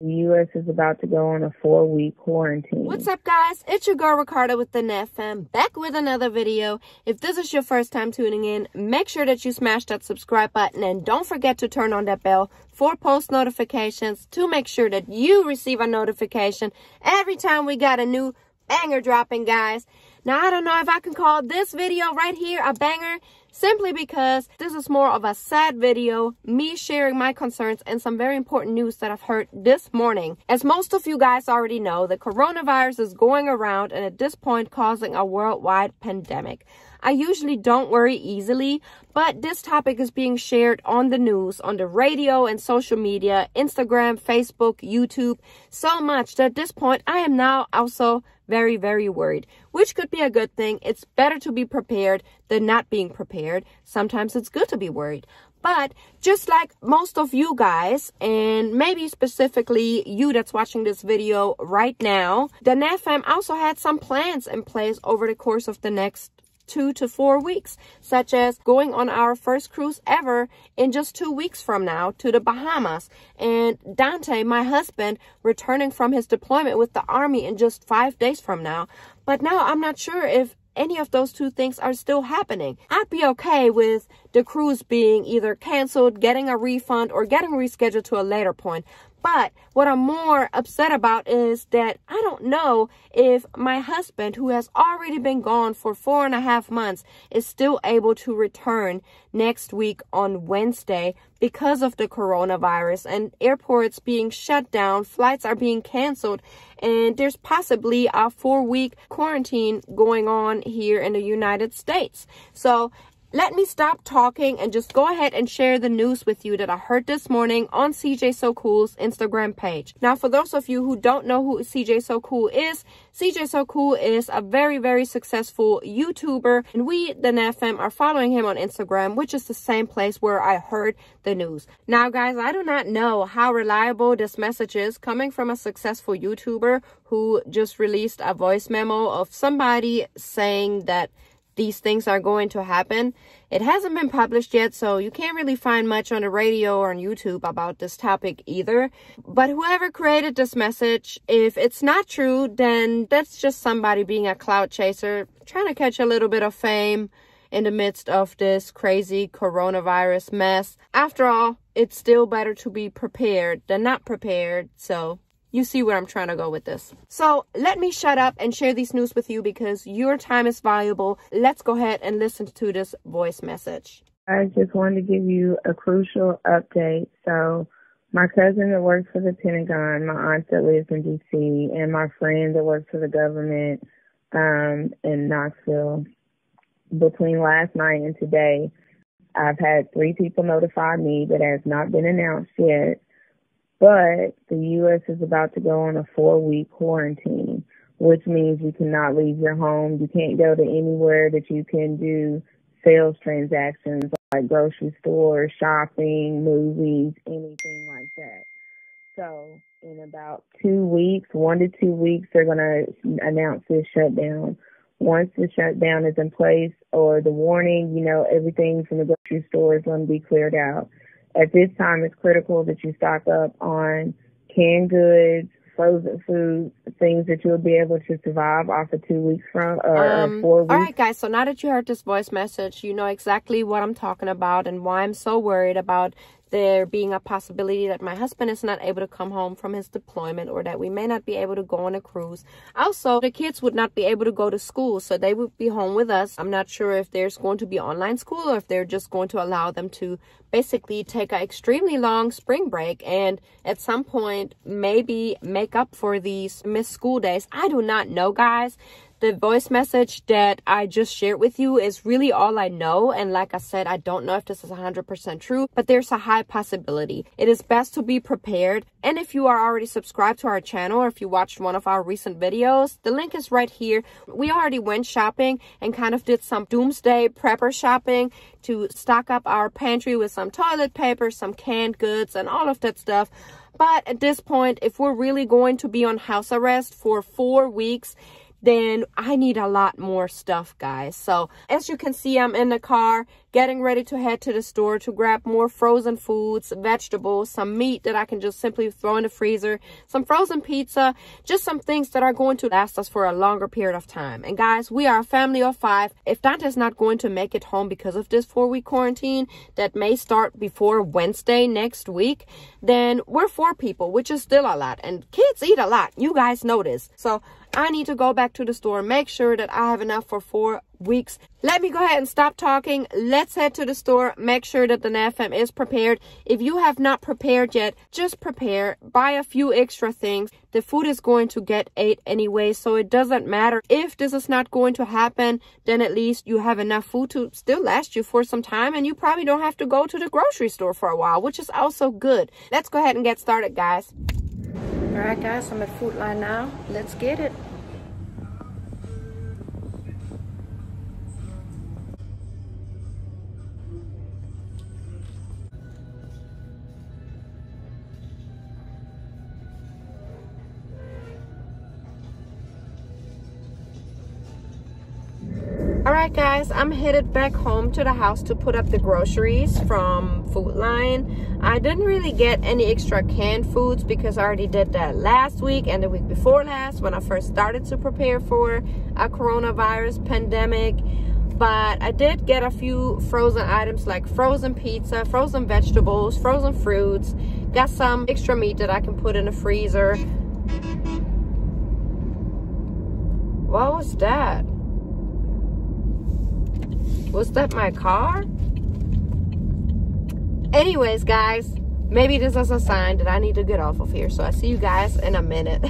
The U.S. is about to go on a 4-week quarantine. What's up, guys? It's your girl Ricardo with the NetFam, back with another video. If this is your first time tuning in, make sure that you smash that subscribe button and don't forget to turn on that bell for post notifications to make sure that you receive a notification every time we got a new banger dropping, guys. Now, I don't know if I can call this video right here a banger, simply because this is more of a sad video, me sharing my concerns and some very important news that I've heard this morning. As most of you guys already know, the coronavirus is going around and at this point causing a worldwide pandemic. I usually don't worry easily, but this topic is being shared on the news, on the radio and social media, Instagram, Facebook, YouTube, so much that at this point I am now also very, very worried, which could be a good thing. It's better to be prepared than not being prepared. Sometimes it's good to be worried. But just like most of you guys, and maybe specifically you that's watching this video right now, the NetFam also had some plans in place over the course of the next 2 to 4 weeks, such as going on our first cruise ever in just 2 weeks from now to the Bahamas, and Dante, my husband, returning from his deployment with the Army in just 5 days from now. But now I'm not sure if any of those two things are still happening. I'd be okay with the cruise being either canceled, getting a refund, or getting rescheduled to a later point. But what I'm more upset about is that I don't know if my husband, who has already been gone for 4.5 months, is still able to return next week on Wednesday because of the coronavirus and airports being shut down, flights are being canceled, and there's possibly a 4-week quarantine going on here in the United States. So let me stop talking and just go ahead and share the news with you that I heard this morning on CJ So Cool's Instagram page. Now, for those of you who don't know who CJ So Cool is a very, very successful YouTuber, and we, the NetFam, are following him on Instagram, which is the same place where I heard the news. Now, guys, I do not know how reliable this message is coming from a successful YouTuber who just released a voice memo of somebody saying that these things are going to happen. It hasn't been published yet, so you can't really find much on the radio or on YouTube about this topic either. But whoever created this message, if it's not true, then that's just somebody being a clout chaser, trying to catch a little bit of fame in the midst of this crazy coronavirus mess. After all, it's still better to be prepared than not prepared, so you see where I'm trying to go with this. So let me shut up and share these news with you because your time is valuable. Let's go ahead and listen to this voice message. I just wanted to give you a crucial update. So my cousin that works for the Pentagon, my aunt that lives in D.C., and my friend that works for the government in Knoxville, between last night and today, I've had 3 people notify me that has not been announced yet. But the U.S. is about to go on a 4-week quarantine, which means you cannot leave your home. You can't go to anywhere that you can do sales transactions like grocery stores, shopping, movies, anything like that. So in about 2 weeks, 1 to 2 weeks, they're going to announce this shutdown. Once the shutdown is in place or the warning, everything from the grocery store is going to be cleared out. At this time, it's critical that you stock up on canned goods, frozen foods, things that you'll be able to survive off of 2 weeks from, or 4 weeks. All right, guys, so now that you heard this voice message, you know exactly what I'm talking about and why I'm so worried about there being a possibility that my husband is not able to come home from his deployment, or that we may not be able to go on a cruise. Also, the kids would not be able to go to school, so they would be home with us. I'm not sure if there's going to be online school or if they're just going to allow them to basically take an extremely long spring break and at some point maybe make up for these missed school days. I do not know, guys. The voice message that I just shared with you is really all I know. And like I said, I don't know if this is 100% true, but there's a high possibility. It is best to be prepared. And if you are already subscribed to our channel, or if you watched one of our recent videos, the link is right here. We already went shopping and kind of did some doomsday prepper shopping to stock up our pantry with some toilet paper, some canned goods, and all of that stuff. But at this point, if we're really going to be on house arrest for 4 weeks, then I need a lot more stuff, guys. So as you can see, I'm in the car getting ready to head to the store to grab more frozen foods, vegetables, some meat that I can just simply throw in the freezer, some frozen pizza, just some things that are going to last us for a longer period of time. And guys, we are a family of 5. If Dante's not going to make it home because of this 4-week quarantine that may start before Wednesday next week, then we're 4 people, which is still a lot. And kids eat a lot. You guys know this. So I need to go back to the store, make sure that I have enough for 4 weeks. Let me go ahead and stop talking. Let's head to the store, make sure that the NFM is prepared. If you have not prepared yet, just prepare, buy a few extra things. The food is going to get ate anyway, so it doesn't matter. If this is not going to happen, then at least you have enough food to still last you for some time, and you probably don't have to go to the grocery store for a while, which is also good. Let's go ahead and get started, guys. All right, guys, I'm at Food Line now. Let's get it. Alright guys, I'm headed back home to the house to put up the groceries from Food Line. I didn't really get any extra canned foods because I already did that last week and the week before last when I first started to prepare for a coronavirus pandemic. But I did get a few frozen items like frozen pizza, frozen vegetables, frozen fruits. Got some extra meat that I can put in the freezer. What was that? Was that my car? Anyways, guys, maybe this is a sign that I need to get off of here. So I see you guys in a minute.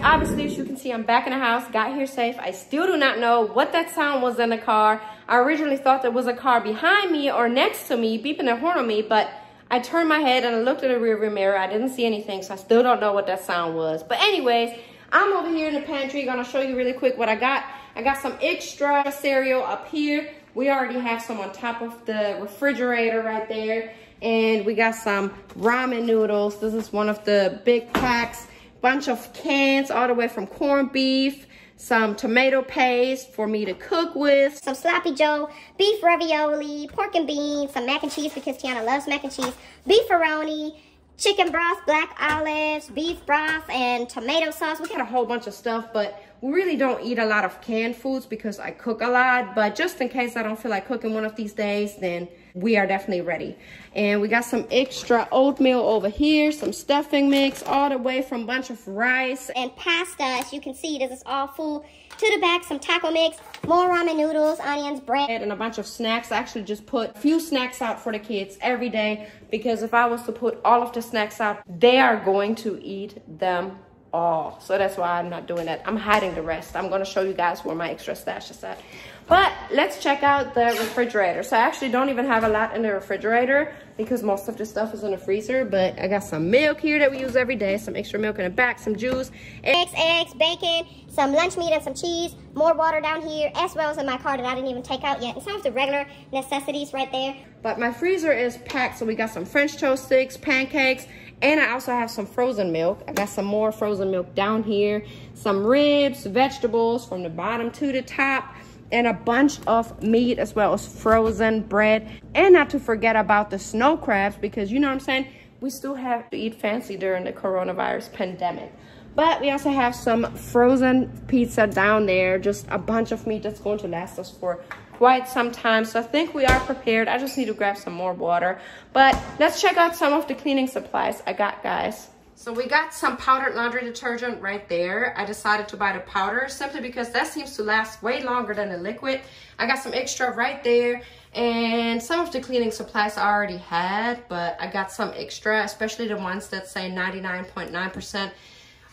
Obviously, as you can see, I'm back in the house, got here safe. I still do not know what that sound was in the car. I originally thought there was a car behind me or next to me beeping their horn on me, but I turned my head and I looked in the rearview mirror. I didn't see anything, so I still don't know what that sound was. But anyways, I'm over here in the pantry, gonna show you really quick what I got. I got some extra cereal up here. We already have some on top of the refrigerator right there. And we got some ramen noodles. This is one of the big packs. Bunch of cans all the way from corned beef. Some tomato paste for me to cook with. Some sloppy joe, beef ravioli, pork and beans, some mac and cheese because Tiana loves mac and cheese, beefaroni, chicken broth, black olives, beef broth, and tomato sauce. We got a whole bunch of stuff, but we really don't eat a lot of canned foods because I cook a lot. But just in case I don't feel like cooking one of these days, then we are definitely ready. And we got some extra oatmeal over here, some stuffing mix, all the way from a bunch of rice. And pasta, as you can see, this is all full to the back, some taco mix, more ramen noodles, onions, bread. And a bunch of snacks. I actually just put a few snacks out for the kids every day because if I was to put all of the snacks out, they are going to eat them all. So that's why I'm not doing that. I'm hiding the rest. I'm going to show you guys where my extra stash is at. But let's check out the refrigerator. So I actually don't even have a lot in the refrigerator because most of the stuff is in the freezer. But I got some milk here that we use every day. Some extra milk in the back, some juice. Eggs, bacon, some lunch meat and some cheese. More water down here, as well as in my car that I didn't even take out yet. And some of the regular necessities right there. But my freezer is packed. So we got some French toast sticks, pancakes. And I also have some frozen milk. I got some more frozen milk down here. Some ribs, vegetables from the bottom to the top. And a bunch of meat as well as frozen bread. And not to forget about the snow crabs because you know what I'm saying? We still have to eat fancy during the coronavirus pandemic. But we also have some frozen pizza down there. Just a bunch of meat that's going to last us for quite some time. So I think we are prepared. I just need to grab some more water. But let's check out some of the cleaning supplies I got, guys. So we got some powdered laundry detergent right there. I decided to buy the powder simply because that seems to last way longer than the liquid. I got some extra right there. And some of the cleaning supplies I already had, but I got some extra, especially the ones that say 99.9%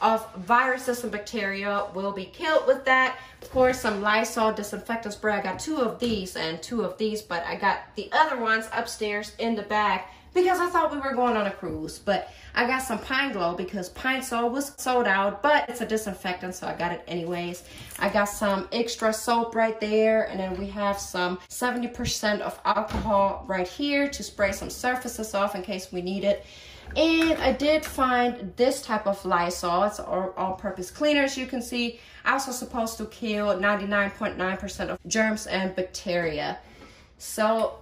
of viruses and bacteria will be killed with that. Of course, some Lysol disinfectant spray. I got 2 of these and 2 of these, but I got the other ones upstairs in the bag because I thought we were going on a cruise. But I got some Pine Glow because Pine Sol was sold out, but it's a disinfectant, so I got it anyways. I got some extra soap right there, and then we have some 70% of alcohol right here to spray some surfaces off in case we need it. And I did find this type of Lysol. It's an all-purpose cleaner, as you can see. Also supposed to kill 99.9% of germs and bacteria. So,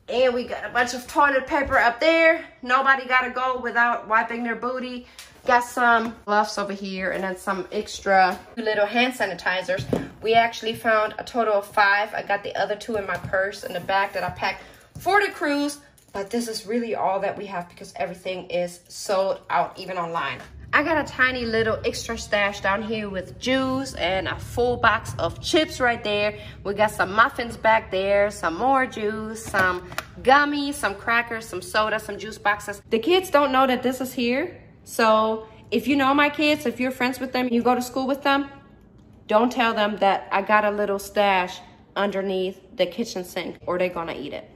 and we got a bunch of toilet paper up there. Nobody gotta go without wiping their booty. Got some gloves over here and then some extra little hand sanitizers. We actually found a total of 5. I got the other 2 in my purse in the bag that I packed for the cruise. But this is really all that we have because everything is sold out, even online. I got a tiny little extra stash down here with juice and a full box of chips right there. We got some muffins back there, some more juice, some gummies, some crackers, some soda, some juice boxes. The kids don't know that this is here. So if you know my kids, if you're friends with them, you go to school with them, don't tell them that I got a little stash underneath the kitchen sink or they're gonna eat it.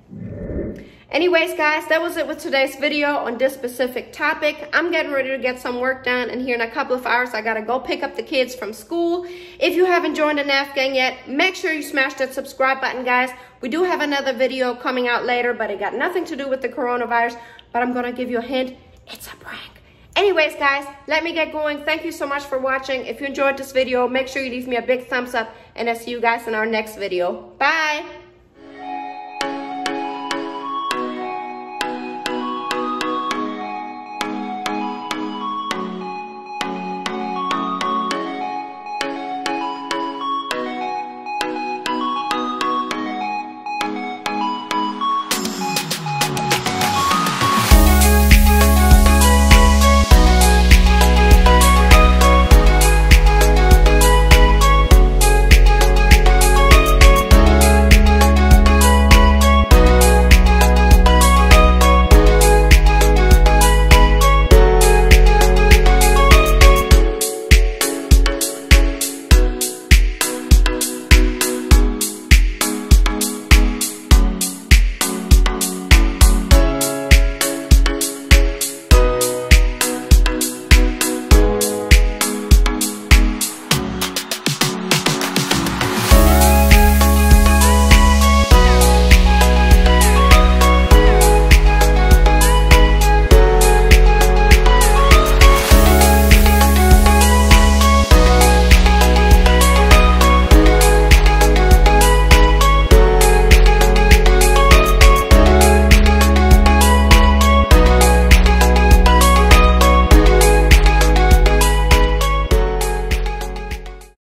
Anyways, guys, that was it with today's video on this specific topic. I'm getting ready to get some work done, and here in a couple of hours, I gotta go pick up the kids from school. If you haven't joined the NAF gang yet, make sure you smash that subscribe button, guys. We do have another video coming out later, but it got nothing to do with the coronavirus, but I'm gonna give you a hint. It's a prank. Anyways, guys, let me get going. Thank you so much for watching. If you enjoyed this video, make sure you leave me a big thumbs up, and I'll see you guys in our next video. Bye.